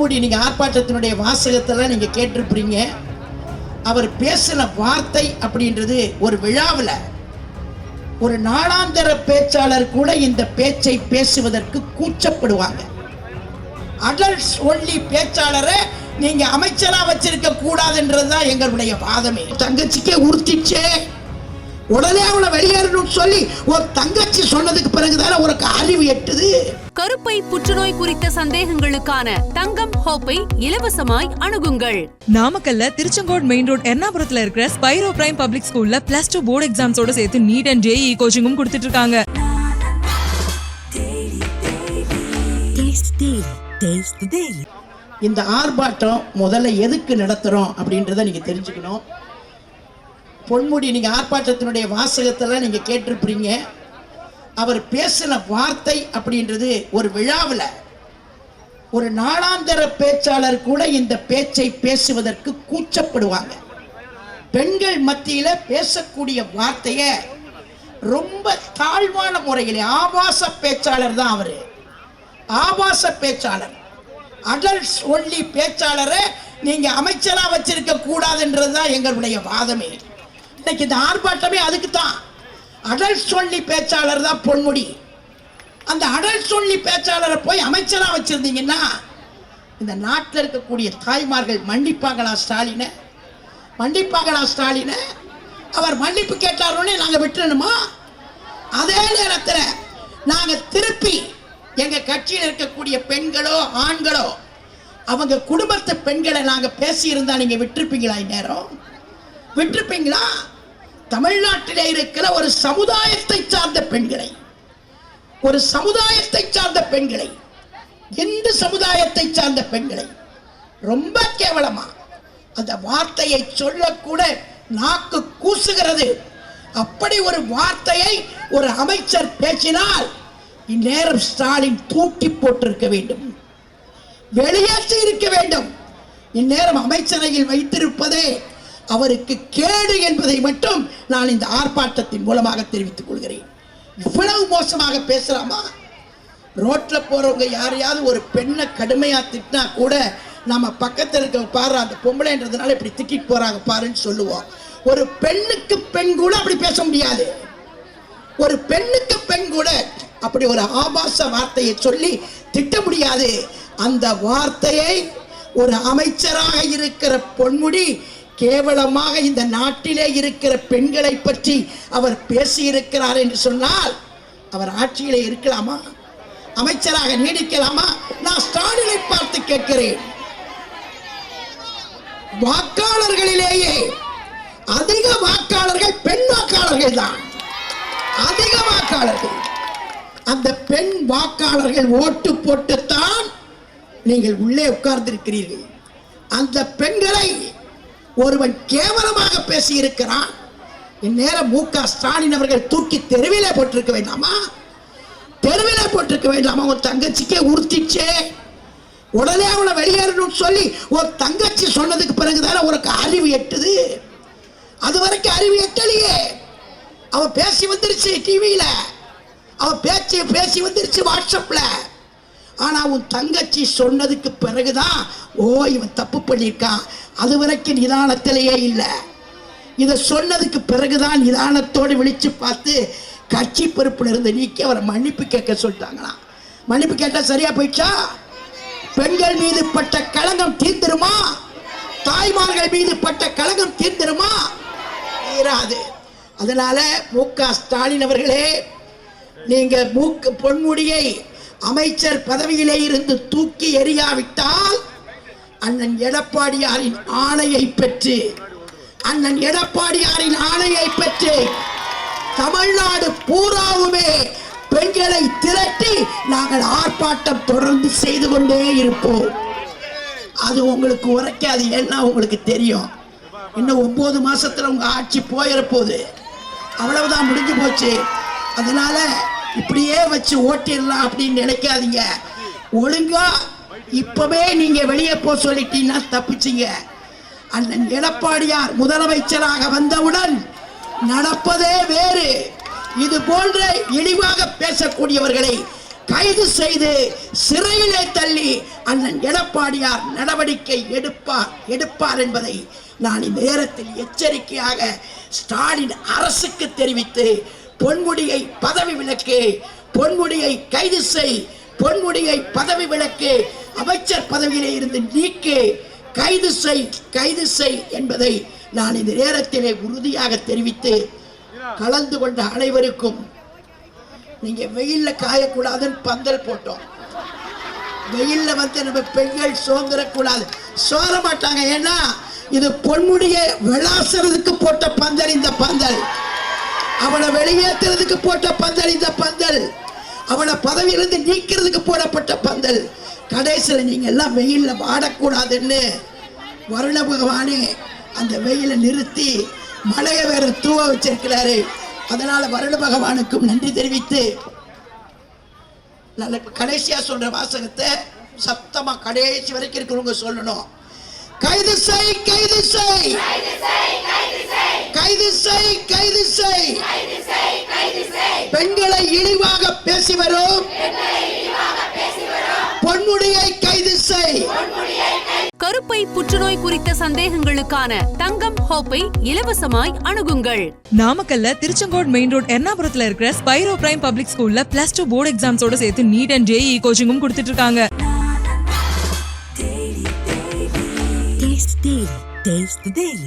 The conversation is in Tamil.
பொன்முடி நீங்க ஆர்ப்பாட்டத்தினுடைய வாசகத்தெல்லாம் நீங்க கேட்டிருப்பீங்க. அவர் பேசின வார்த்தை அப்படின்றது ஒரு விழாவில் ஒரு நாளாந்தர பேச்சாளர் கூட இந்த பேச்சை பேசுவதற்கு கூச்சப்படுவாங்க. அடல்ட்ஸ் ஒன்லி பேச்சாளரை நீங்க அமைச்சரா வச்சிருக்க கூடாதுன்றதுதான் எங்களுடைய வாதமே. தங்கச்சிக்கே உறுத்திச்சே, உடனே அவளை வெளியேறணும்னு சொல்லி ஒரு தங்கச்சி சொன்னதுக்கு பிறகுதான உனக்கு அறிவு எட்டுது. கருப்பை புற்றுநோய் குறித்த சந்தேகங்களுக்கான தங்கம் ஹோப்பை இலவசமாய் அணுகுங்கள். நாமக்கல்ல திருச்செங்கோடு மெயின் ரோட் எர்ணாபுரத்துல இருக்கிற ஸ்பைரோ பிரைம் பப்ளிக் ஸ்கூல்ல +2 போர்டு எக்ஸாம்ஸோட சேர்த்து நீட் அண்ட் JEE கோச்சிங்கும் கொடுத்துட்டு இருக்காங்க. இந்த ஆர்ப்பாட்டம் முதல்ல எதுக்கு நடத்துறோம் அப்படின்றத நீங்க தெரிஞ்சுக்கணும். பொன்முடி நீங்க ஆர்ப்பாட்டத்தினுடைய வாசகத்தெல்லாம் நீங்க கேட்டிருப்பீங்க. அவர் பேசின வார்த்தை அப்படின்றது ஒரு விழாவில் ஒரு நாளாந்தர பேச்சாளர் கூட இந்த பேச்சை பேசுவதற்கு கூச்சப்படுவாங்க. பெண்கள் மத்தியில பேசக்கூடிய வார்த்தைய ரொம்ப தாழ்வான முறையில் ஆபாச பேச்சாளர் தான் அவரு. ஆபாச பேச்சாளர், அடல்ட்ஸ் ஒன்லி பேச்சாளரை நீங்க அமைச்சரா வச்சிருக்க கூடாதுன்றதுதான் எங்களுடைய வாதமே. இன்னைக்கு இந்த ஆர்ப்பாட்டமே அதுக்கு தான். அடல்ட்ஸ் ஒன்லி பேச்சாளர் தான் பொன்முடி. அந்த அடல்ட்ஸ் ஒன்லி பேச்சாளரை போய் அமைச்சரா வச்சிருந்தீங்கன்னா இந்த நாட்டில் இருக்கக்கூடிய தாய்மார்கள் மன்னிப்பாங்களா ஸ்டாலினை? மன்னிப்பாங்களா ஸ்டாலினை? அவர் மன்னிப்பு கேட்டாரோன்னே நாங்க விட்டுறணுமா? அதே நேரத்தில் நாங்க திருப்பி எங்க கட்சியில் இருக்கக்கூடிய பெண்களோ ஆண்களோ அவங்க குடும்பத்து பெண்களை நாங்க பேசி இருந்தா நீங்க விட்டுருப்பீங்களா? இந்நேரம் விட்டுருப்பீங்களா? தமிழ்நாட்டிலே இருக்கிற ஒரு சமுதாயத்தை சார்ந்த பெண்களை, ஒரு சமுதாயத்தை சார்ந்த பெண்களை, இந்து சமுதாயத்தை சார்ந்த பெண்களை ரொம்ப கேவலமா அந்த வார்த்தையை சொல்லக்கூட நாக்கு கூசுகிறது. அப்படி ஒரு வார்த்தையை ஒரு அமைச்சர் பேசினால் இந்நேரம் ஸ்டாலின் தூக்கி போட்டிருக்க வேண்டும், வெளியேற்றி இருக்க வேண்டும். இந்நேரம் அமைச்சரையில் வைத்திருப்பதே அவருக்கு கேடு என்பதை மட்டும் நான் இந்த ஆர்ப்பாட்டத்தின் மூலமாக தெரிவித்துக் கொள்கிறேன். இவ்வளவு மோசமாக பேசலாமா? ரோட்ல போறவங்க யாரையாவது ஒரு பெண்ணை கடுமையா திட்டினா கூட நம்ம பக்கத்தில் இருக்க பாரு அந்த பொம்பளைன்றதுனால இப்படி திட்டிட்டு போறாங்க பாருன்னு சொல்லுவோம். ஒரு பெண்ணுக்கு பெண் கூட அப்படி பேச முடியாது. ஒரு பெண்ணுக்கு பெண் கூட அப்படி ஒரு ஆபாச வார்த்தையை சொல்லி திட்ட முடியாது. அந்த வார்த்தையை ஒரு அமைச்சராக இருக்கிற பொன்முடி கேவலமாக இந்த நாட்டிலே இருக்கிற பெண்களை பற்றி அவர் பேசியிருக்கிறார் என்று சொன்னால் அவர் ஆட்சியிலே இருக்கலாமா? அமைச்சராக நீடிக்கலாமா? நான் ஸ்டாலினை பார்த்து கேட்கிறேன். வாக்காளர்களிலேயே அதிக வாக்காளர்கள் பெண் வாக்காளர்கள் தான். அதிக வாக்காளர்கள். அந்த பெண் வாக்காளர்கள் ஓட்டு போட்டுத்தான் நீங்கள் உள்ளே உட்கார்ந்திருக்கிறீர்கள். அந்த பெண்களை ஒருவன் கேவலமாக பேசி இருக்கிறான். இந்நேரம் MK ஸ்டாலின் அவர்கள் தூக்கி தெருவிலே போட்டிருக்க வேண்டாமா? தெருவிலே போட்டிருக்க வேண்டாமா? ஒரு தங்கச்சிக்கே உறுத்திச்சே, உடனே அவளை வெளியேறணும்னு சொல்லி ஒரு தங்கச்சி சொன்னதுக்கு பிறகுதானே உனக்கு அறிவு எட்டுது. அது வரைக்கும் அறிவு எட்டலையே. அவ பேசி வந்துருச்சு டிவியில, அவ பேசி வந்துருச்சு வாட்ஸ்அப்ல. ஆனா உன் தங்கச்சி சொன்னதுக்கு பிறகுதான் ஓ இவன் தப்பு பண்ணியிருக்கான். அது வரைக்கும் நிதானத்திலேயே இல்லை. இதை சொன்னதுக்கு பிறகுதான் நிதானத்தோடு விழிச்சு பார்த்து கட்சி பொறுப்பில் இருந்து நீக்கி அவரை மன்னிப்பு கேட்க சொல்லிட்டாங்களாம். மன்னிப்பு கேட்டா சரியா போயிடுச்சா? பெண்கள் மீது பட்ட களங்கம் தீர்ந்துருமா? தாய்மார்கள் மீது பட்ட களங்கம் தீர்ந்துருமா? தீராது. அதனால MK ஸ்டாலின் அவர்களே, நீங்க பொன்முடியை அமைச்சர் பதவியிலே இருந்து தூக்கி எறியாவிட்டால் அண்ணன் எடப்பாடியாரின் ஆணையை பெற்று தமிழ்நாடு பூராவுமே பெண்களை திரட்டி நாங்கள் ஆர்ப்பாட்டம் தொடர்ந்து செய்து கொண்டே இருப்போம். அது உங்களுக்கு உரைக்காது. ஏன்னா உங்களுக்கு தெரியும் இன்னும் 9 மாசத்துல உங்க ஆட்சி போயிட போகுது. அவ்வளவுதான், முடிஞ்சு போச்சு. அதனால இப்படியே வச்சு ஓட்டிடலாம் அப்படின்னு நினைக்காதீங்க. ஒழுங்கா இப்பவே நீங்க வெளியே போக சொல்லிட்டீங்கன்னா தப்பிச்சிங்க. அண்ணன் எடப்பாடியார் முதலமைச்சராக வந்தவுடன் நடப்பதே வேறு. இது போன்ற இழிவாக பேசக்கூடியவர்களை கைது செய்து சிறையிலே தள்ளி அண்ணன் எடப்பாடியார் நடவடிக்கை எடுப்பார் என்பதை நான் இந்த நேரத்தில் எச்சரிக்கையாக ஸ்டாலின் அரசுக்கு தெரிவித்து பொன்முடியை பதவி விலக்கு, பொன்முடியை கைது செய், பொன்முடியை பதவி விலக்கு, அமைச்சர் பதவியிலே இருந்து நீக்கு, கைது செய் என்பதை நான் இந்த நேரத்திலே உறுதியாக தெரிவித்து கலந்து கொண்ட அனைவருக்கும், நீங்க வெயில்ல காயக்கூடாதுன்னு பந்தல் போட்டோம். வெயில்ல நம்ம பெண்கள் சோர்ந்துடக்கூடாது, சோர மாட்டாங்க. ஏன்னா இது பொன்முடியை விளாசுறதுக்கு போட்ட பந்தல். இந்த பந்தல் அவனை வெளியேற்றுறதுக்கு போட்ட பந்தல். இந்த பந்தல் அவனை பதவியிலிருந்து நீக்கிறதுக்கு போடப்பட்ட பந்தல். கடைசியில் நீங்க எல்லாம் வெயில்ல வாடக்கூடாதுன்னு வருண பகவானே அந்த வெயில நிறுத்தி மழையை வேற தூவ வச்சிருக்கிறாரு. அதனால வருண பகவானுக்கும் நன்றி தெரிவித்து நல்ல கடைசியா சொல்ற வாசகத்தை சத்தமா கடைசி வரைக்கும் இருக்கிறவங்க சொல்லணும். கைது செய், கைது செய், கைது செய், கைது செய். பெண்களை இழிவாக பேசி வரும் பொன்முடியை கைது செய். கருப்பை புற்றுநோய் குறித்த சந்தேகங்களுக்கான தங்கம் ஹோப்பை இலவசமாய் அணுகுங்கள். நாமக்கல்ல திருச்செங்கோடு மெயின் ரோட் எர்ணாபுரத்துல இருக்கிற ஸ்பைரோ பிரைம் பப்ளிக் ஸ்கூல்ல +2 போர்டு எக்ஸாம்ஸோட சேர்த்து நீட் அண்ட் JEE கோச்சிங்கும் கொடுத்துட்டு இருக்காங்க. Taste the daily.